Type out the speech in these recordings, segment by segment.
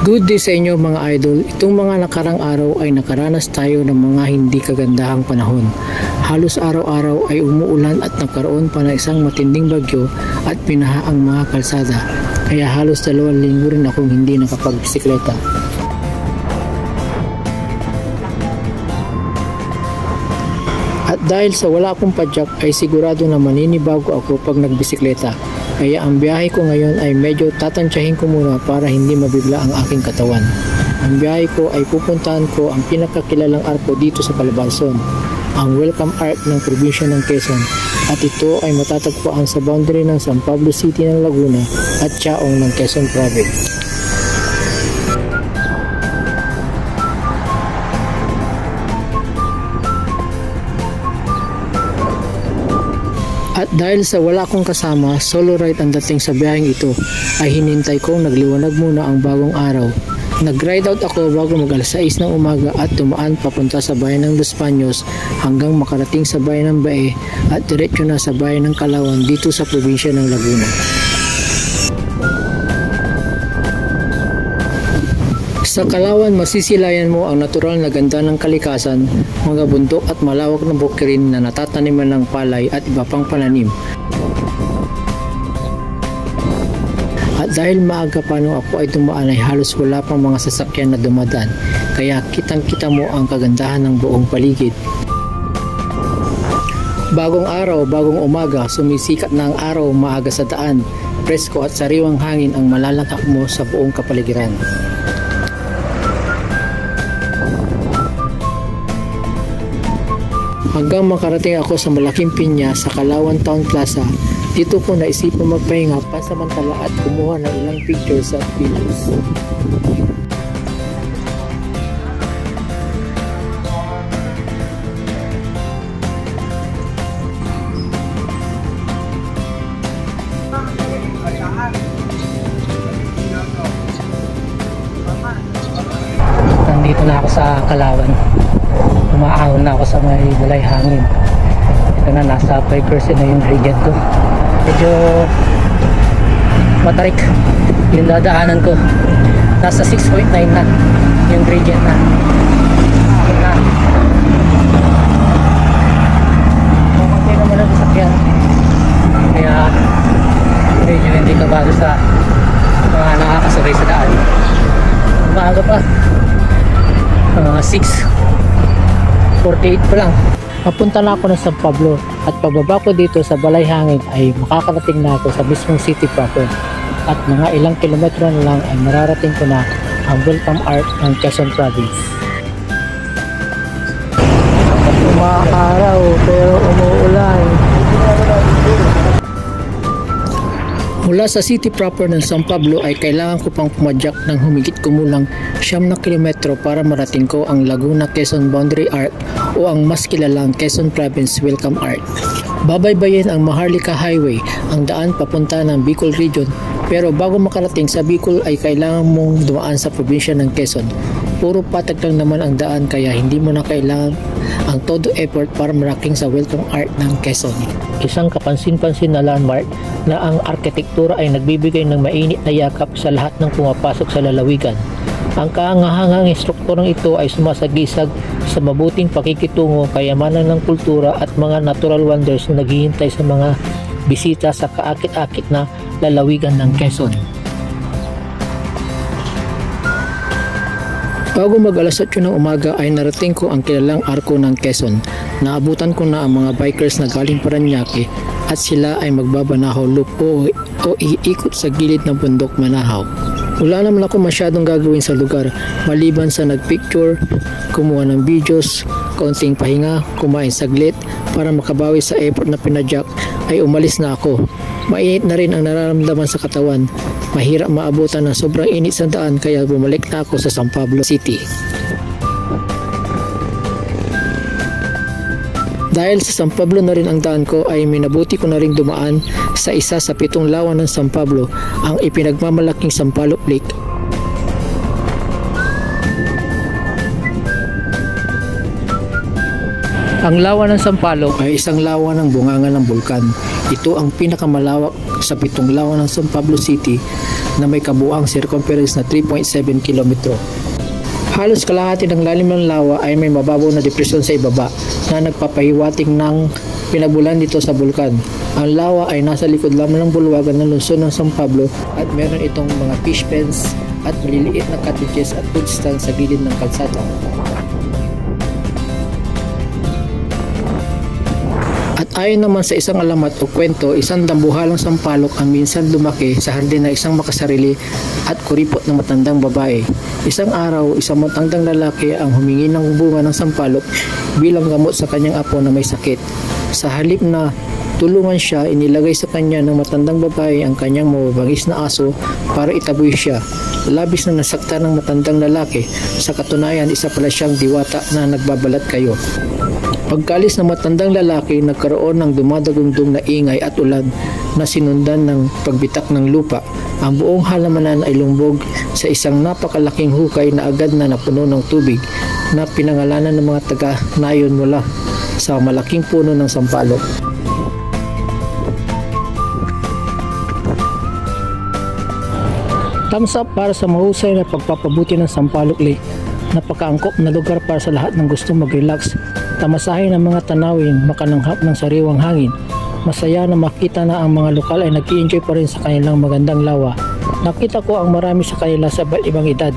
Good day sa inyo mga idol. Itong mga nakarang araw ay nakaranas tayo ng mga hindi kagandahang panahon. Halos araw-araw ay umuulan at nagkaroon pa ng isang matinding bagyo at binaha ang mga kalsada. Kaya halos 2 linggo rin akong hindi nakapagbisikleta. At dahil sa wala akong padyak ay sigurado na maninibago ako pag nagbisikleta. Kaya ang biyahe ko ngayon ay medyo tatansyahin ko muna para hindi mabigla ang aking katawan. Ang biyahe ko ay pupuntahan ko ang pinakakilalang arko dito sa Calabarzon, ang Welcome Ark ng probinsya ng Quezon. At ito ay matatagpuan sa boundary ng San Pablo City ng Laguna at Chaong ng Quezon Province. At dahil sa wala akong kasama, solo ride ang dating sa biyaheng ito, ay hinintay kong nagliwanag muna ang bagong araw. Nag-ride out ako bago mag alas 6 ng umaga at tumaan papunta sa bayan ng Los Baños hanggang makarating sa bayan ng Bae at diretso na sa bayan ng Calauan dito sa probinsya ng Laguna. Sa Calauan, masisilayan mo ang natural na ganda ng kalikasan, mga bundok at malawak na bukirin na natataniman ng palay at iba pang pananim. At dahil maaga pa nung ako ay dumaan ay halos wala pang mga sasakyan na dumadaan, kaya kitang-kita mo ang kagandahan ng buong paligid. Bagong araw, bagong umaga, sumisikat na ang araw maaga sa daan, presko at sariwang hangin ang malalakak mo sa buong kapaligiran. Hanggang makarating ako sa malaking pinya sa Calauan Town Plaza, dito ko naisipang magpahinga pansamantala at kumuha ng ilang pictures at videos. Nandito na ako sa Calauan. Umaahon na ako sa may balay hangin. Ito na, nasa 5% na yung gradient ko. Medyo matarik yung dadaanan ko. Nasa 6.9 na yung gradient na. Kumunti naman ang sasakyan. Kaya medyo hindi kabado sa mga nakakasabay sa daan. Maaga pa. 6:48 pa lang. Papunta na ako ng San Pablo at pababa ko dito sa balay hangin ay makakarating na ako sa mismong city proper. At mga ilang kilometro na lang ay mararating ko na ang Welcome Ark ng Quezon Province. Umaaraw pero umuulan. Mula sa city proper ng San Pablo ay kailangan ko pang pumadyak ng humigit kumulang 9 na kilometro para marating ko ang Laguna Quezon Boundary Ark o ang mas kilalang Quezon Province Welcome Ark. Babaybayin ang Maharlika Highway, ang daan papunta ng Bicol Region, pero bago makarating sa Bicol ay kailangan mong dumaan sa probinsya ng Quezon. Puro patag lang naman ang daan kaya hindi mo na kailangan ang todo effort para marating sa Welcome Ark ng Quezon. Isang kapansin-pansin na landmark na ang arkitektura ay nagbibigay ng mainit na yakap sa lahat ng pumapasok sa lalawigan. Ang kahangahangang strukturang ito ay sumasagisag sa mabuting pakikitungo, kayamanan ng kultura at mga natural wonders na naghihintay sa mga bisita sa kaakit-akit na lalawigan ng Quezon. Bago mag alas 8 ng umaga ay narating ko ang kilalang arko ng Quezon. Naabutan ko na ang mga bikers na galing Parañaque at sila ay magbabanahaw loop o iikot sa gilid ng bundok Manahaw. Wala naman ako masyadong gagawin sa lugar maliban sa nagpicture, kumuha ng videos, kaunting pahinga, kumain saglit para makabawi sa effort na pinadyak ay umalis na ako. Mainit na rin ang nararamdaman sa katawan. Mahirap maabutan ng sobrang init sa daan kaya bumalik na ako sa San Pablo City. Dahil sa San Pablo na rin ang daan ko ay minabuti ko na rin dumaan sa isa sa 7 lawan ng San Pablo, ang ipinagmamalaking Sampaloc Lake. Ang lawa ng Sampaloc ay isang lawa ng bunganga ng bulkan. Ito ang pinakamalawak sa 7 lawa ng San Pablo City na may kabuuang circumference na 3.7 kilometro. Halos kalahati ng lalim ng lawa ay may mababaw na depresyon sa ibaba na nagpapahiwatig ng pinagbulan dito sa bulkan. Ang lawa ay nasa likod lamang ng bulwagan ng lungsod ng San Pablo at meron itong mga fish pens at maliliit na cottages at food stands sa gilid ng kalsada. At ayon naman sa isang alamat o kwento, isang dambuhalang sampalok ang minsan lumaki sa hardin ng isang makasarili at kuripot ng matandang babae. Isang araw, isang matandang lalaki ang humingi ng bunga ng sampalok bilang gamot sa kanyang apo na may sakit. Sa halip na tulungan siya, inilagay sa kanya ng matandang babae ang kanyang mababangis na aso para itaboy siya. Labis na nasaktan ng matandang lalaki. Sa katunayan, isa pala siyang diwata na nagbabalat kayo. Pagkalis ng matandang lalaki, nagkaroon ng dumadagundong na ingay at ulan na sinundan ng pagbitak ng lupa. Ang buong halamanan ay lumbog sa isang napakalaking hukay na agad na napuno ng tubig na pinangalanan ng mga taga-nayon mula sa malaking puno ng sampalok. Thumbs up para sa mahusay na pagpapabuti ng Sampaloc Lake. Napakaangkop na lugar para sa lahat ng gustong mag-relax, tamasahin ng mga tanawin, makananghap ng sariwang hangin. Masaya na makita na ang mga lokal ay nag-i-enjoy pa rin sa kanilang magandang lawa. Nakita ko ang marami sa kanila sa ibang edad,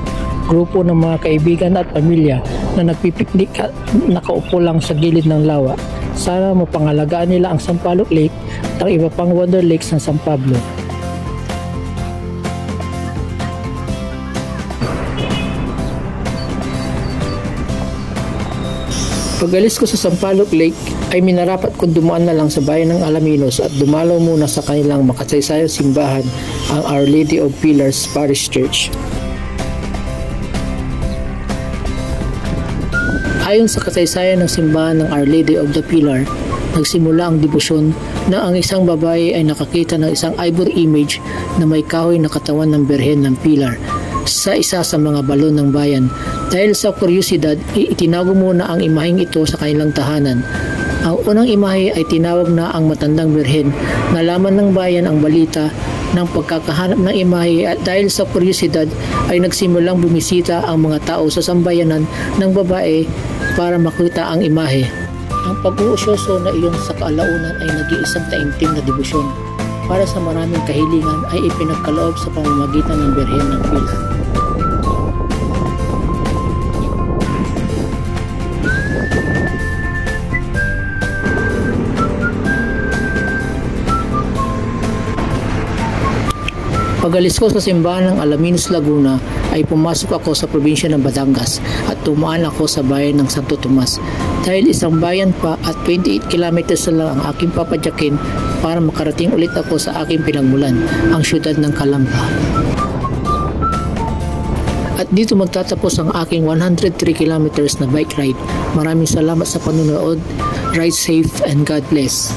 grupo ng mga kaibigan at pamilya na nagpipiknik at nakaupo lang sa gilid ng lawa. Sana mapangalagaan nila ang Sampaloc Lake at ang iba pang wonder lakes ng San Pablo. Pag-alis ko sa Sampaloc Lake ay minarapat kong dumaan na lang sa bayan ng Alaminos at dumalaw muna sa kanilang makasaysayang simbahan, ang Our Lady of Pillars Parish Church. Ayon sa kasaysayan ng simbahan ng Our Lady of the Pillar, nagsimula ang debosyon na ang isang babae ay nakakita ng isang ivory image na may kahoy na katawan ng Birhen ng Pilar sa isa sa mga balon ng bayan. Dahil sa kuryosidad, itinago muna ang imaheng ito sa kanilang tahanan. Ang unang imahe ay tinawag na ang matandang Birhen. Nalaman ng bayan ang balita ng pagkakahanap ng imahe at dahil sa kuryosidad ay nagsimulang bumisita ang mga tao sa sambayanan ng babae para makita ang imahe. Ang pag-uusyoso na iyon sa kalaunan ay nag-iisang taimtim na debosyon. Para sa maraming kahilingan ay ipinagkaloob sa pamamagitan ng Birhen ng Pilar. Pag-alis ko sa simbahan ng Alaminos, Laguna ay pumasok ako sa probinsya ng Batangas at tumaan ako sa bayan ng Santo Tomas. Dahil isang bayan pa at 28 kilometers na lang ang aking papadyakin para makarating ulit ako sa aking pinagmulan, ang syudad ng Calamba. At dito magtatapos ang aking 103 kilometers na bike ride. Maraming salamat sa panonood. Ride safe and God bless.